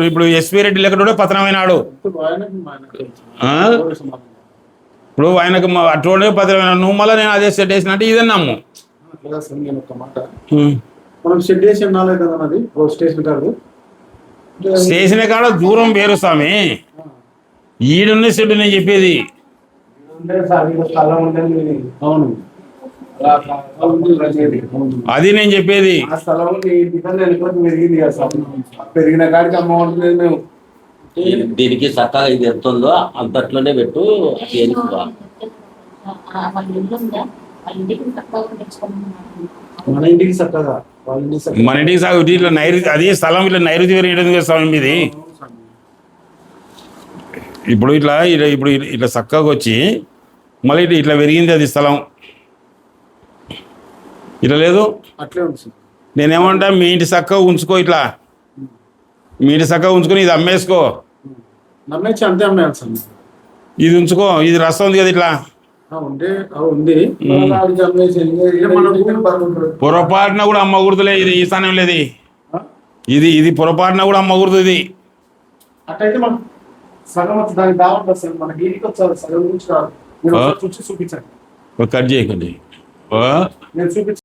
ఇప్పుడు ఎస్పీ రెడ్డి లెక్కడో పతనమైనాడు. ఇప్పుడు ఆయనకు అటువంటి పతనమైన నువ్వు మళ్ళీ నేను అదే సెట్ వేసిన అంటే ఇదే నమ్ము. స్టేషన్ కాడ దూరం వేరు స్వామి, ఈడున్న సెట్ నేను చెప్పేది. అది నేను చెప్పేది. పెరిగిన కాడికి అమౌంట్ మేము దీనికి చక్కగా ఇది ఎంత ఉందో అంతట్లోనే పెట్టు. మన ఇంటికి చక్కగా మన ఇంటికి సాగు ఇట్లా నైరుతి, అది స్థలం ఇట్లా నైరుతి వేరే స్థలం ఇది. ఇప్పుడు ఇట్లా ఇప్పుడు ఇట్లా చక్కగా వచ్చి మళ్ళీ ఇట్లా పెరిగింది అది స్థలం, ఇట్లా లేదు. అట్లే ఉంది. నేనేమంటా మీ ఇంటి చక్కగా ఉంచుకో, ఇట్లా మీ ఇంటి చక్కగా ఉంచుకొని ఇది అమ్మేసుకో. నమ్మేసి అంతే అమ్మేయాలి సార్. ఇది ఉంచుకో, ఇది రసం ఉంది కదా ఇట్లా ఉంది. పొరపాటున కూడా అమ్మకూడదులే ఇది, ఈ స్థానం లేదు ఇది, ఇది పొరపాటున కూడా అమ్మకూడదు ఇది. అట్లయితే మనం సగం దానికి దావట్లేదు సార్, మనకి ఇంటికి వచ్చారు సగం నుంచి చూపించండి. కట్ చేయకండి. నేను చూపించాను.